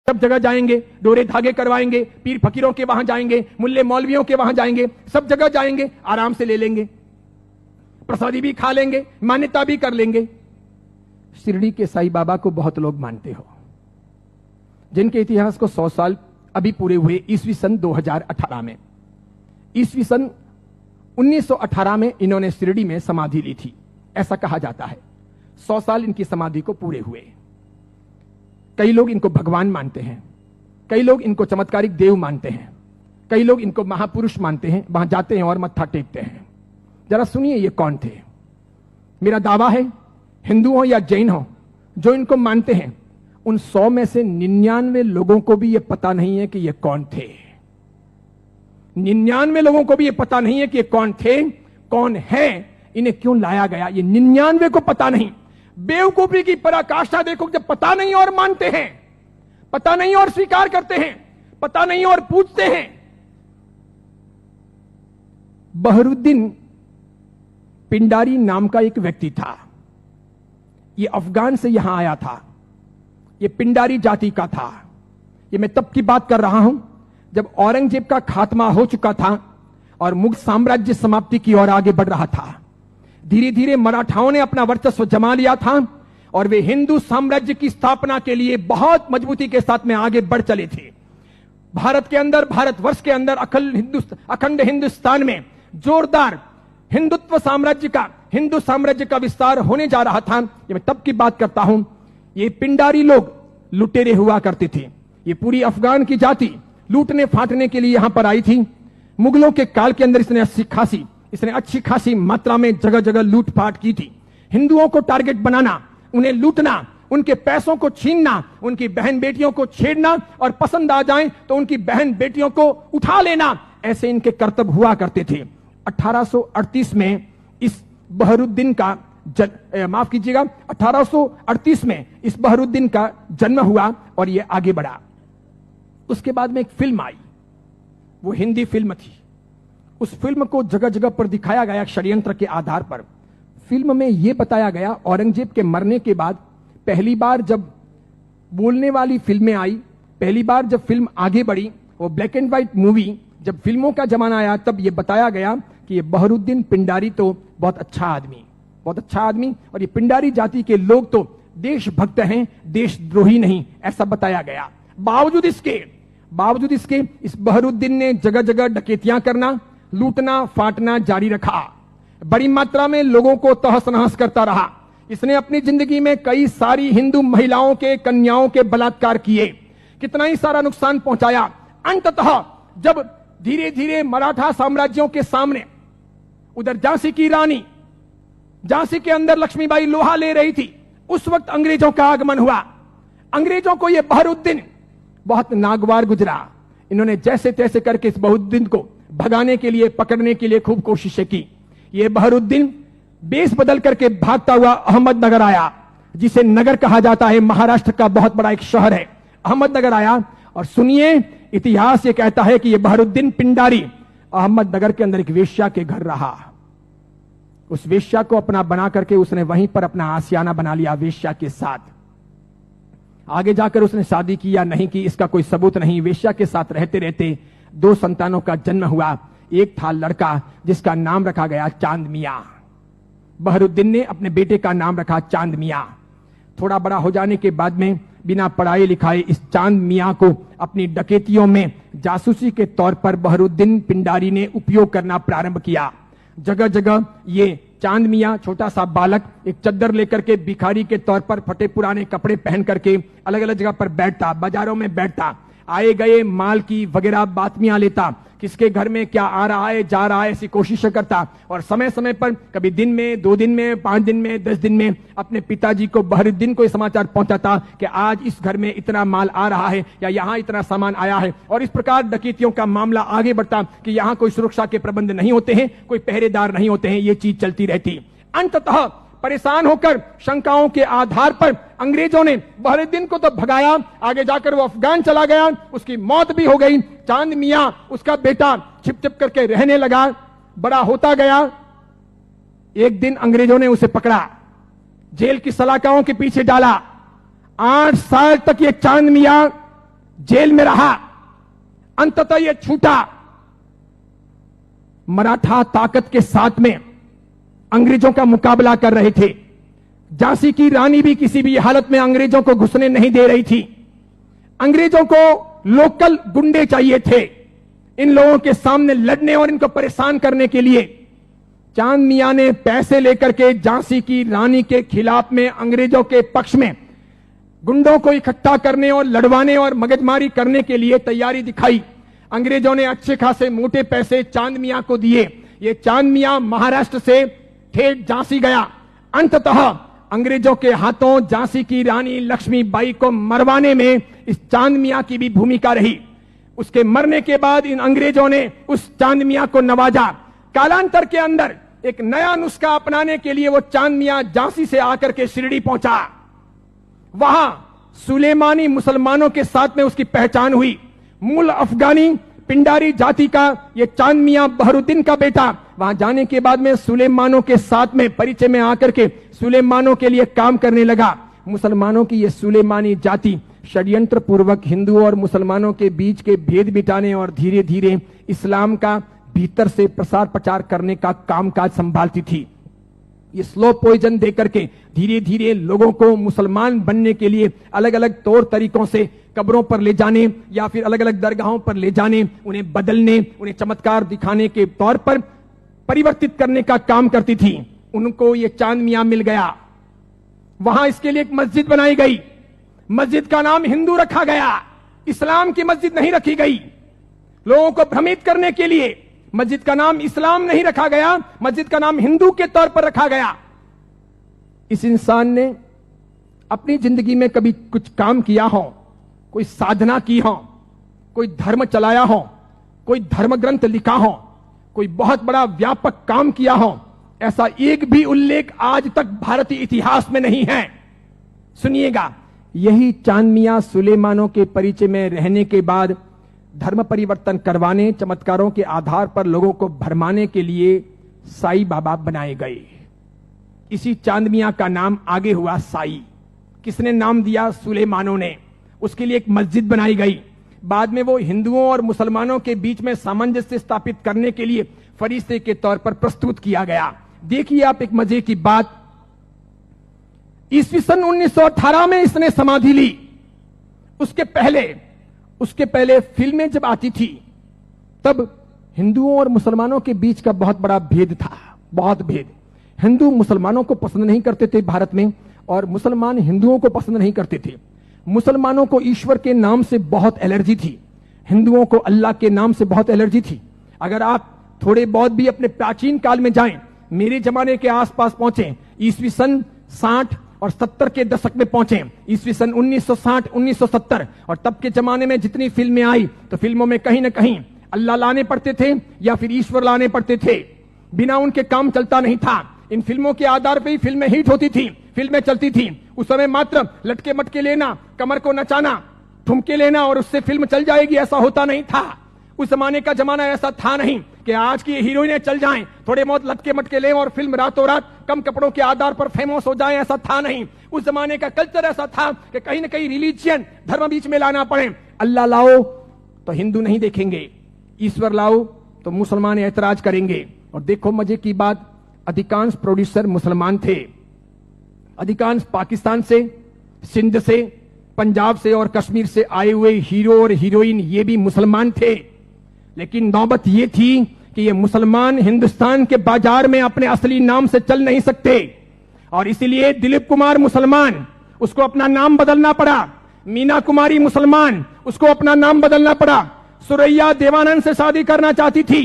सब जगह जाएंगे, डोरे धागे करवाएंगे, पीर फकीरों के वहां जाएंगे, मुल्ले मौलवियों के वहां जाएंगे, सब जगह जाएंगे, आराम से ले लेंगे, प्रसादी भी खा लेंगे, मान्यता भी कर लेंगे। शिरडी के साईं बाबा को बहुत लोग मानते हो, जिनके इतिहास को 100 साल अभी पूरे हुए ईस्वी सन 2018 में। ईस्वी सन 1918 में इन्होंने शिरडी में समाधि ली थी, ऐसा कहा जाता है। 100 साल इनकी समाधि को पूरे हुए। कई लोग इनको भगवान मानते हैं, कई लोग इनको चमत्कारिक देव मानते हैं, कई लोग इनको महापुरुष मानते हैं, वहां जाते हैं और मत्था टेकते हैं। जरा सुनिए ये कौन थे। मेरा दावा है, हिंदू हो या जैन हो, जो इनको मानते हैं, उन 100 में से 99 लोगों को भी ये पता नहीं है कि ये कौन थे। 99 लोगों को भी ये पता नहीं है कि ये कौन थे, कौन है, इन्हें क्यों लाया गया, ये 99 को पता नहीं। बेवकूफी की पराकाष्ठा देखो, जब पता नहीं और मानते हैं, पता नहीं और स्वीकार करते हैं, पता नहीं और पूछते हैं। बहरुद्दीन पिंडारी नाम का एक व्यक्ति था, ये अफगान से यहां आया था, ये पिंडारी जाति का था। ये मैं तब की बात कर रहा हूं जब औरंगजेब का खात्मा हो चुका था और मुगल साम्राज्य समाप्ति की ओर आगे बढ़ रहा था। धीरे धीरे मराठाओं ने अपना वर्चस्व जमा लिया था और वे हिंदू साम्राज्य की स्थापना के लिए बहुत मजबूती के साथ में आगे बढ़ चले थे। भारत के अंदर, भारतवर्ष के अंदर, अखंड हिंदुस्तान में जोरदार हिंदुत्व साम्राज्य का, हिंदू साम्राज्य का विस्तार होने जा रहा था। ये मैं तब की बात करता हूं। ये पिंडारी लोग लुटेरे हुआ करते थे। ये पूरी अफगान की जाति लूटने फाटने के लिए यहां पर आई थी। मुगलों के काल के अंदर इसने अच्छी खासी मात्रा में जगह जगह लूटपाट की थी। हिंदुओं को टारगेट बनाना, उन्हें लूटना, उनके पैसों को छीनना, उनकी बहन बेटियों को छेड़ना और पसंद आ जाए तो उनकी बहन बेटियों को उठा लेना, ऐसे इनके कर्तव्य हुआ करते थे। 1838 में इस बहरुद्दीन का माफ कीजिएगा, 1838 में इस बहरुद्दीन का जन्म हुआ और यह आगे बढ़ा। उसके बाद में एक फिल्म आई, वो हिंदी फिल्म थी। उस फिल्म को जगह जगह पर दिखाया गया षड्यंत्र के आधार पर। फिल्म में यह बताया गया, औरंगजेब के मरने के बाद पहली बार जब बोलने वाली फिल्में आई, पहली बार जब फिल्म आगे बढ़ी, वो ब्लैक एंड व्हाइट मूवी, जब फिल्मों का जमाना आया, तब यह बताया गया कि ये बहरुद्दीन पिंडारी तो बहुत अच्छा आदमी, बहुत अच्छा आदमी, और ये पिंडारी जाति के लोग तो देशभक्त हैं, देशद्रोही नहीं, ऐसा बताया गया। बावजूद इसके इस बहरुद्दीन ने जगह जगह डकैतियां करना, लूटना फाटना जारी रखा। बड़ी मात्रा में लोगों को तहस नहस करता रहा। इसने अपनी जिंदगी में कई सारी हिंदू महिलाओं के, कन्याओं के बलात्कार किए, कितना ही सारा नुकसान पहुंचाया। अंततः जब धीरे धीरे मराठा साम्राज्यों के सामने, उधर झांसी की रानी, झांसी के अंदर लक्ष्मीबाई लोहा ले रही थी, उस वक्त अंग्रेजों का आगमन हुआ। अंग्रेजों को यह बहरुद्दीन बहुत नागवार गुजरा। इन्होंने जैसे तैसे करके इस बहरुद्दीन को भगाने के लिए, पकड़ने के लिए खूब कोशिशें की। यह बहरुद्दीन बेस बदल करके भागता हुआ अहमदनगर आया, जिसे नगर कहा जाता है, महाराष्ट्र का बहुत बड़ा एक शहर है। अहमदनगर आया और सुनिए, इतिहास ये कहता है कि यह बहरुद्दीन पिंडारी अहमदनगर के अंदर एक वेश्या के घर रहा। उस वेश्या को अपना बना करके उसने वहीं पर अपना आशियाना बना लिया वेश्या के साथ। आगे जाकर उसने शादी की या नहीं की, इसका कोई सबूत नहीं। वेश्या के साथ रहते रहते 2 संतानों का जन्म हुआ। एक था लड़का जिसका नाम रखा गया चांद मियां। बहरुद्दीन ने अपने बेटे का नाम रखा चांद मियां। थोड़ा बड़ा हो जाने के बाद में बिना पढ़ाई लिखाए इस चांद मियां को अपनी डकैतियों में जासूसी के तौर पर बहरुद्दीन पिंडारी ने उपयोग करना प्रारंभ किया। जगह जगह ये चांद मियां, छोटा सा बालक, एक चद्दर लेकर के भिखारी के तौर पर फटे पुराने कपड़े पहन करके अलग अलग जगह पर बैठता, बाजारों में बैठता, आए गए माल की वगैरह बातमियां लेता, किसके घर में क्या आ रहा है जा रहा है ऐसी कोशिश करता, और समय समय पर कभी दिन में, 2 दिन में, 5 दिन में, 10 दिन में अपने पिताजी को, बहरुद्दीन को समाचार पहुंचाता कि आज इस घर में इतना माल आ रहा है या यहां इतना सामान आया है। और इस प्रकार डकैतियों का मामला आगे बढ़ता कि यहां कोई सुरक्षा के प्रबंध नहीं होते हैं, कोई पहरेदार नहीं होते हैं, ये चीज चलती रहती। अंततः परेशान होकर शंकाओं के आधार पर अंग्रेजों ने बहरुद्दीन को तो भगाया, आगे जाकर वो अफगान चला गया, उसकी मौत भी हो गई। चांद मियां, उसका बेटा, छिप छिप करके रहने लगा, बड़ा होता गया। एक दिन अंग्रेजों ने उसे पकड़ा, जेल की सलाखाओं के पीछे डाला। 8 साल तक ये चांद मियां जेल में रहा, अंततः यह छूटा। मराठा ताकत के साथ में अंग्रेजों का मुकाबला कर रहे थे। झांसी की रानी भी किसी भी हालत में अंग्रेजों को घुसने नहीं दे रही थी। अंग्रेजों को लोकल गुंडे चाहिए थे इन लोगों के सामने लड़ने और इनको परेशान करने के लिए। चांद मियां ने पैसे लेकर के झांसी की रानी के खिलाफ में अंग्रेजों के पक्ष में गुंडों को इकट्ठा करने और लड़वाने और मगजमारी करने के लिए तैयारी दिखाई। अंग्रेजों ने अच्छे खासे मोटे पैसे चांद मियां को दिए। ये चांद मियां महाराष्ट्र से ठेठ झांसी गया। अंततः अंग्रेजों के हाथों झांसी की रानी लक्ष्मीबाई को मरवाने में इस चांद मियां की भी भूमिका रही। उसके मरने के बाद इन अंग्रेजों ने उस चांद मियां को नवाजा। कालांतर के अंदर एक नया नुस्खा अपनाने के लिए वो चांद मियां झांसी से आकर के शिरडी पहुंचा। वहां सुलेमानी मुसलमानों के साथ में उसकी पहचान हुई। मूल अफगानी पिंडारी जाति का ये चांद मियां बहरुद्दीन का बेटा वहां जाने के बाद में सुलेमानों के साथ में परिचय में आकर के सुलेमानों के लिए काम करने लगा। मुसलमानों की ये सुलेमानी जाति षड्यंत्र पूर्वक हिंदुओं और मुसलमानों के बीच के भेद मिटाने और धीरे धीरे इस्लाम का भीतर से प्रसार प्रचार करने का कामकाज संभालती थी। ये स्लो पॉइजन देकर के धीरे धीरे लोगों को मुसलमान बनने के लिए अलग अलग तौर तरीकों से कब्रों पर ले जाने या फिर अलग अलग दरगाहों पर ले जाने, उन्हें बदलने, उन्हें चमत्कार दिखाने के तौर पर परिवर्तित करने का काम करती थी। उनको ये चांद मियां मिल गया। वहां इसके लिए एक मस्जिद बनाई गई। मस्जिद का नाम हिंदू रखा गया, इस्लाम की मस्जिद नहीं रखी गई। लोगों को भ्रमित करने के लिए मस्जिद का नाम इस्लाम नहीं रखा गया, मस्जिद का नाम हिंदू के तौर पर रखा गया। इस इंसान ने अपनी जिंदगी में कभी कुछ काम किया हो, कोई साधना की हो, कोई धर्म चलाया हो, कोई धर्म ग्रंथ लिखा हो, कोई बहुत बड़ा व्यापक काम किया हो, ऐसा एक भी उल्लेख आज तक भारतीय इतिहास में नहीं है। सुनिएगा, यही चांद मियां सुलेमानों के परिचय में रहने के बाद धर्म परिवर्तन करवाने, चमत्कारों के आधार पर लोगों को भरमाने के लिए साई बाबा बनाए गए। इसी चांद मियां का नाम आगे हुआ साई। किसने नाम दिया? सुलेमानों ने। उसके लिए एक मस्जिद बनाई गई। बाद में वो हिंदुओं और मुसलमानों के बीच में सामंजस्य स्थापित करने के लिए फरिश्ते के तौर पर प्रस्तुत किया गया। देखिए आप एक मजे की बात, ईस्वी सन 1918 में इसने समाधि ली। उसके पहले फिल्में जब आती थी तब हिंदुओं और मुसलमानों के बीच का बहुत बड़ा भेद था, बहुत भेद। हिंदू मुसलमानों को पसंद नहीं करते थे भारत में, और मुसलमान हिंदुओं को पसंद नहीं करते थे। मुसलमानों को ईश्वर के नाम से बहुत एलर्जी थी, हिंदुओं को अल्लाह के नाम से बहुत एलर्जी थी। अगर आप थोड़े बहुत भी अपने प्राचीन काल में जाएं, मेरे जमाने के आसपास पहुंचे, ईस्वी सन 60 और 70 के दशक में पहुंचे, ईस्वी सन 1960 1970, और तब के जमाने में जितनी फिल्में आई तो फिल्मों में कहीं ना कहीं अल्लाह लाने पड़ते थे या फिर ईश्वर लाने पड़ते थे। बिना उनके काम चलता नहीं था। इन फिल्मों के आधार पर ही फिल्में हिट होती थी, फिल्में चलती थी। उस समय मात्र लटके मटके लेना, कमर को नचाना, ठुमके लेना और उससे फिल्म चल जाएगी, ऐसा होता नहीं था। उस जमाने का जमाना ऐसा था नहीं कि आज की हीरोइनें चल जाएं, थोड़े बहुत लटके मटके लें और फिल्म रातों रात कम कपड़ों के आधार पर फेमस हो जाए, ऐसा था नहीं। उस जमाने का कल्चर ऐसा था कि कहीं ना कहीं रिलीजियन, धर्म बीच में लाना पड़े। अल्लाह लाओ तो हिंदू नहीं देखेंगे, ईश्वर लाओ तो मुसलमान ऐतराज करेंगे। और देखो मजे की बात, अधिकांश प्रोड्यूसर मुसलमान थे। अधिकांश पाकिस्तान से, सिंध से, पंजाब से और कश्मीर से आए हुए हीरो और हीरोइन ये भी मुसलमान थे। लेकिन नौबत ये थी कि ये मुसलमान हिंदुस्तान के बाजार में अपने असली नाम से चल नहीं सकते, और इसीलिए दिलीप कुमार मुसलमान, उसको अपना नाम बदलना पड़ा। मीना कुमारी मुसलमान, उसको अपना नाम बदलना पड़ा। सुरैया देवानंद से शादी करना चाहती थी,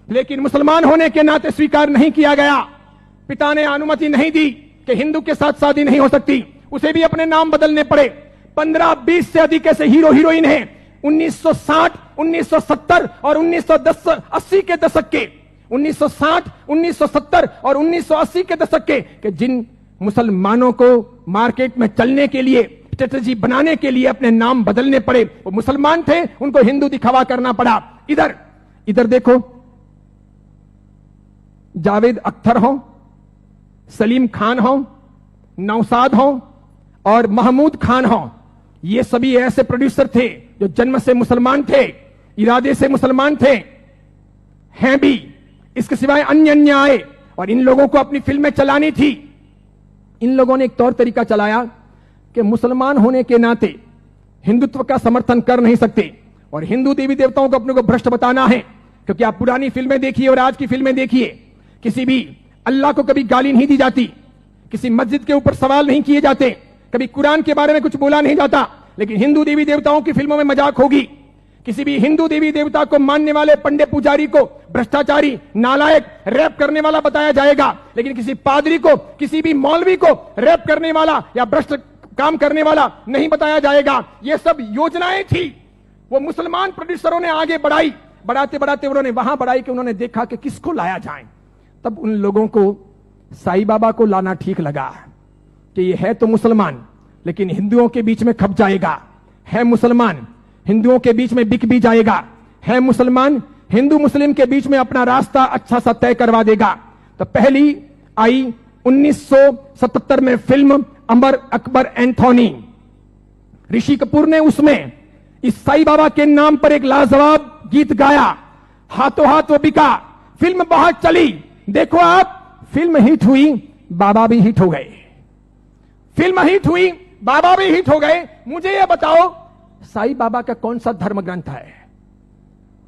लेकिन मुसलमान होने के नाते स्वीकार नहीं किया गया। पिता ने अनुमति नहीं दी कि हिंदू के साथ शादी नहीं हो सकती, उसे भी अपने नाम बदलने पड़े। 15-20 से अधिक ऐसे हीरो हीरोइन हैं 1960, 1970 और 1980 के दशक के, 1960, 1970 और 1980 के दशक के जिन मुसलमानों को मार्केट में चलने के लिए, स्ट्रेटेजी बनाने के लिए अपने नाम बदलने पड़े। वो मुसलमान थे, उनको हिंदू दिखावा करना पड़ा। इधर देखो, जावेद अख्तर हो, सलीम खान हो, नौशाद हो और महमूद खान हो, ये सभी ऐसे प्रोड्यूसर थे जो जन्म से मुसलमान थे, इरादे से मुसलमान थे, हैं भी, इसके सिवाय अन्य अन्य आए और इन लोगों को अपनी फिल्में चलानी थी। इन लोगों ने एक तौर तरीका चलाया कि मुसलमान होने के नाते हिंदुत्व का समर्थन कर नहीं सकते और हिंदू देवी देवताओं को अपने को भ्रष्ट बताना है, क्योंकि आप पुरानी फिल्में देखिए और आज की फिल्में देखिए, किसी भी अल्लाह को कभी गाली नहीं दी जाती, किसी मस्जिद के ऊपर सवाल नहीं किए जाते, कभी कुरान के बारे में कुछ बोला नहीं जाता, लेकिन हिंदू देवी देवताओं की फिल्मों में मजाक होगी। किसी भी हिंदू देवी देवता को मानने वाले पंडित पुजारी को भ्रष्टाचारी, नालायक, रैप करने वाला बताया जाएगा, लेकिन किसी पादरी को, किसी भी मौलवी को रैप करने वाला या भ्रष्ट काम करने वाला नहीं बताया जाएगा। ये सब योजनाएं थी, वो मुसलमान प्रोड्यूसरों ने आगे बढ़ाई। बढ़ाते बढ़ाते उन्होंने वहां बढ़ाई कि उन्होंने देखा कि किसको लाया जाए। तब उन लोगों को साईं बाबा को लाना ठीक लगा कि ये है तो मुसलमान, लेकिन हिंदुओं के बीच में खप जाएगा, है मुसलमान, हिंदुओं के बीच में बिक भी जाएगा, है मुसलमान, हिंदू मुस्लिम के बीच में अपना रास्ता अच्छा सा तय करवा देगा। तो पहली आई 1977 में फिल्म अमर अकबर एंथोनी। ऋषि कपूर ने उसमें इस साईं बाबा के नाम पर एक लाजवाब गीत गाया, हाथों हाथ वो बिका। फिल्म बहुत चली, देखो आप, फिल्म हिट हुई, बाबा भी हिट हो गए। फिल्म हिट हुई, बाबा भी हिट हो गए। मुझे यह बताओ, साईं बाबा का कौन सा धर्म ग्रंथ है?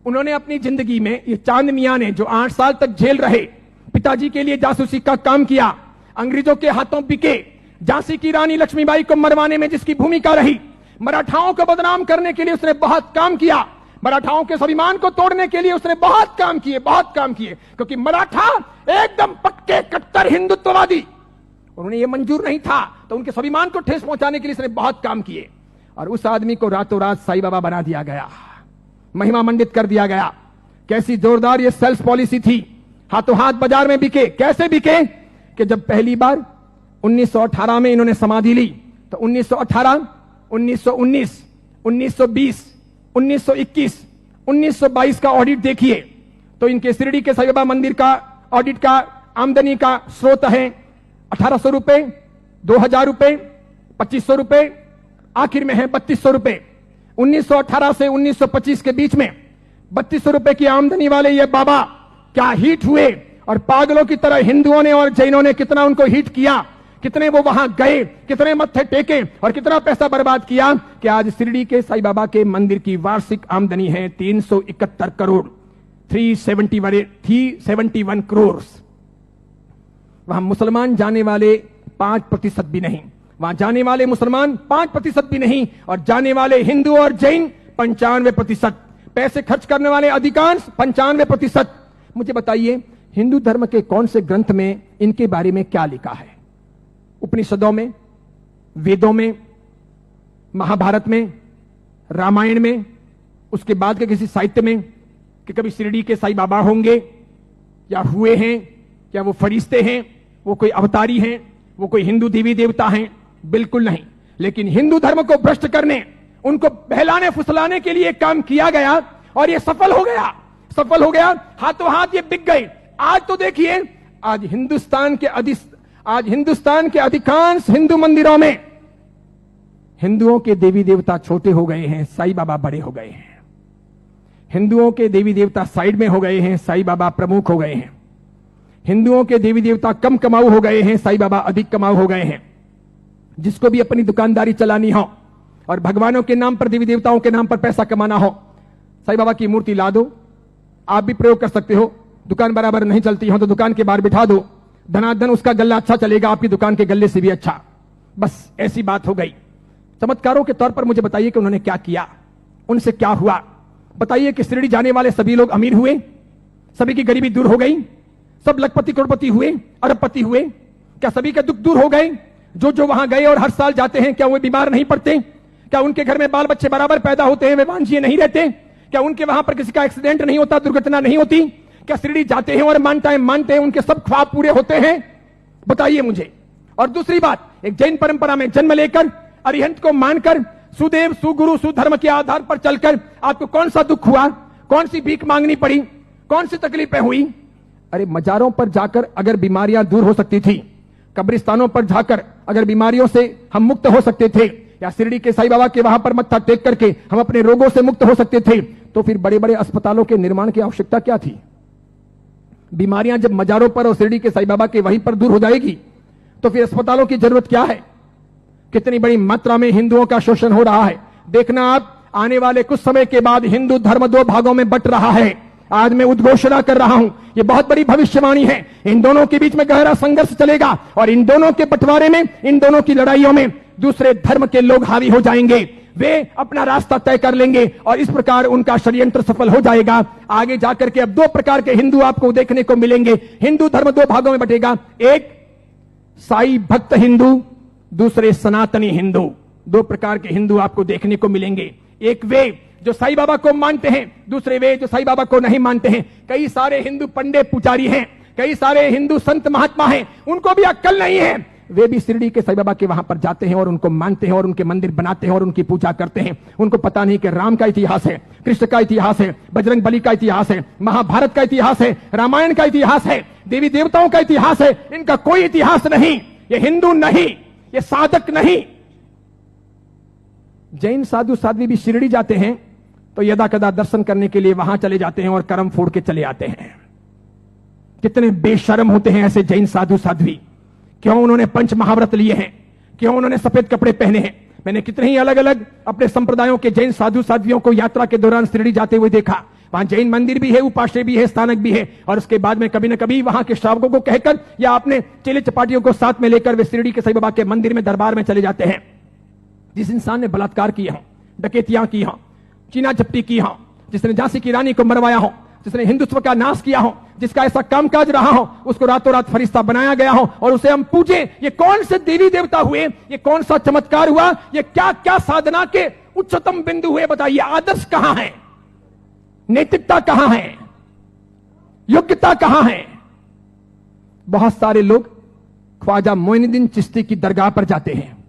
उन्होंने अपनी जिंदगी में, ये चांद मियां ने जो 8 साल तक जेल रहे, पिताजी के लिए जासूसी का काम किया, अंग्रेजों के हाथों बिके, झांसी की रानी लक्ष्मीबाई को मरवाने में जिसकी भूमिका रही, मराठाओं को बदनाम करने के लिए उसने बहुत काम किया, मराठाओं के स्वाभिमान को तोड़ने के लिए उसने बहुत काम किए, बहुत काम किए, क्योंकि मराठा एकदम पक्के कट्टर हिंदुत्ववादी, उन्हें यह मंजूर नहीं था, तो उनके स्वाभिमान को ठेस पहुंचाने के लिए उसने बहुत काम किए। और उस आदमी को रातों रात साईं बाबा बना दिया गया, महिमा मंडित कर दिया गया। कैसी जोरदार ये सेल्स पॉलिसी थी, हाथों हाथ बाजार में बिके। कैसे बिके कि जब पहली बार 1918 में इन्होंने समाधि ली, तो 1918, 1919, 1920, 1921, 1922 का ऑडिट देखिए, तो इनके शिरडी के साईं बाबा मंदिर का ऑडिट का आमदनी का स्रोत है 1800 रुपए, 2000 रुपए, 2500 रुपए, आखिर में है 3200 रुपए। 1918 से 1925 के बीच में 3200 रुपए की आमदनी वाले ये बाबा क्या हिट हुए, और पागलों की तरह हिंदुओं ने और जैनों ने कितना उनको हिट किया, कितने वो वहां गए, कितने मत्थे टेके और कितना पैसा बर्बाद किया कि आज शिरडी के साईं बाबा के मंदिर की वार्षिक आमदनी है 371 करोड़, 371 करोड़। वहां मुसलमान जाने वाले 5% भी नहीं, वहां जाने वाले मुसलमान 5% भी नहीं, और जाने वाले हिंदू और जैन 95%, पैसे खर्च करने वाले अधिकांश 95%। मुझे बताइए, हिंदू धर्म के कौन से ग्रंथ में इनके बारे में क्या लिखा है? उपनिषदों में, वेदों में, महाभारत में, रामायण में, उसके बाद के किसी साहित्य में कि कभी शिरडी के साईं बाबा होंगे या हुए हैं, या वो फरिश्ते हैं, वो कोई अवतारी हैं, वो कोई हिंदू देवी देवता हैं? बिल्कुल नहीं। लेकिन हिंदू धर्म को भ्रष्ट करने, उनको बहलाने फुसलाने के लिए काम किया गया और ये सफल हो गया, सफल हो गया, हाथों हाथ ये बिक गए। आज तो देखिए, आज हिंदुस्तान के अधिकांश हिंदू मंदिरों में हिंदुओं के देवी देवता छोटे हो गए हैं, साईं बाबा बड़े हो गए हैं। हिंदुओं के देवी देवता साइड में हो गए हैं, साईं बाबा प्रमुख हो गए हैं। हिंदुओं के देवी देवता कम कमाऊ हो गए हैं, साईं बाबा अधिक कमाऊ हो गए हैं। जिसको भी अपनी दुकानदारी चलानी हो और भगवानों के नाम पर, देवी देवताओं के नाम पर पैसा कमाना हो, साईं बाबा की मूर्ति ला दो। आप भी प्रयोग कर सकते हो, दुकान बराबर नहीं चलती हो तो दुकान के बाहर बिठा दो, धनाधन उसका गल्ला अच्छा चलेगा, आपकी दुकान के गल्ले से भी अच्छा। बस ऐसी बात हो गई। चमत्कारों के तौर पर मुझे बताइए कि उन्होंने क्या किया, उनसे क्या हुआ? बताइए कि शिरडी जाने वाले सभी लोग अमीर हुए, सभी की गरीबी दूर हो गई, सब लखपति करोड़पति हुए, अरबपति हुए? क्या सभी के दुख दूर हो गए? जो जो वहां गए और हर साल जाते हैं, क्या वो बीमार नहीं पड़ते? क्या उनके घर में बाल बच्चे बराबर पैदा होते हैं, वे वांझिए नहीं रहते? क्या उनके वहां पर किसी का एक्सीडेंट नहीं होता, दुर्घटना नहीं होती? क्या शिरडी जाते हैं और मानते हैं उनके सब ख्वाब पूरे होते हैं? बताइए मुझे। और दूसरी बात, एक जैन परंपरा में जन्म लेकर, अरिहंत को मानकर, सुदेव सुगुरु सुधर्म के आधार पर चलकर आपको कौन सा दुख हुआ, कौन सी भीख मांगनी पड़ी, कौन सी तकलीफें हुई? अरे मजारों पर जाकर अगर बीमारियां दूर हो सकती थी, कब्रिस्तानों पर जाकर अगर बीमारियों से हम मुक्त हो सकते थे, या शिरडी के साईं बाबा के वहां पर मत्था टेक करके हम अपने रोगों से मुक्त हो सकते थे, तो फिर बड़े बड़े अस्पतालों के निर्माण की आवश्यकता क्या थी? बीमारियां जब मजारों पर और शिरडी के साईं बाबा के वहीं पर दूर हो जाएगी, तो फिर अस्पतालों की जरूरत क्या है? कितनी बड़ी मात्रा में हिंदुओं का शोषण हो रहा है। देखना आप, आने वाले कुछ समय के बाद हिंदू धर्म दो भागों में बंट रहा है। आज मैं उद्घोषणा कर रहा हूं, ये बहुत बड़ी भविष्यवाणी है। इन दोनों के बीच में गहरा संघर्ष चलेगा और इन दोनों के बंटवारे में, इन दोनों की लड़ाइयों में दूसरे धर्म के लोग हावी हो जाएंगे। वे अपना रास्ता तय कर लेंगे और इस प्रकार उनका षड्यंत्र सफल हो जाएगा। आगे जाकर के अब दो प्रकार के हिंदू आपको देखने को मिलेंगे। हिंदू धर्म दो भागों में बंटेगा, एक साई भक्त हिंदू, दूसरे सनातनी हिंदू। दो प्रकार के हिंदू आपको देखने को मिलेंगे। एक वे जो साईं बाबा को मानते हैं, दूसरे वे जो साईं बाबा को नहीं मानते हैं। कई सारे हिंदू पंडित पुजारी हैं, कई सारे हिंदू संत महात्मा हैं, उनको भी अक्ल नहीं है। वे भी शिरडी के साईं बाबा के वहां पर जाते हैं और उनको मानते हैं और उनके मंदिर बनाते हैं और उनकी पूजा करते हैं। उनको पता नहीं कि राम का इतिहास है, कृष्ण का इतिहास है, बजरंग बली का इतिहास है, महाभारत का इतिहास है, रामायण का इतिहास है, देवी देवताओं का इतिहास है। इनका कोई इतिहास नहीं। ये हिंदू नहीं, ये साधक नहीं। जैन साधु साध्वी भी शिरडी जाते हैं तो यदा कदा दर्शन करने के लिए वहां चले जाते हैं और कर्म फोड़ के चले आते हैं। कितने बेशर्म होते हैं ऐसे जैन साधु साध्वी। क्यों उन्होंने पंच महाव्रत लिए हैं? क्यों उन्होंने सफेद कपड़े पहने हैं? मैंने कितने ही अलग अलग अपने संप्रदायों के जैन साधु साध्वियों को यात्रा के दौरान शिरडी जाते हुए देखा। वहां जैन मंदिर भी है, उपाश्रय भी है, स्थानक भी है, और उसके बाद में कभी न कभी वहां के श्रावकों को कहकर या अपने चेले चपाटियों को साथ में लेकर वे शिरडी के साईं बाबा के मंदिर में दरबार में चले जाते हैं। जिस इंसान ने बलात्कार किया हो, डकैतियां की हो, चीना झपटी की हो, जिसने झांसी की रानी को मरवाया हो, जिसने हिंदुत्व का नाश किया हो, जिसका ऐसा कामकाज रहा हो, उसको रातों रात फरिश्ता बनाया गया हो और उसे हम पूजे। ये कौन से देवी देवता हुए? ये कौन सा चमत्कार हुआ? ये क्या क्या साधना के उच्चतम बिंदु हुए? बताइए, आदर्श कहां है? नैतिकता कहां है? योग्यता कहां है? बहुत सारे लोग ख्वाजा मोइनुद्दीन चिश्ती की दरगाह पर जाते हैं।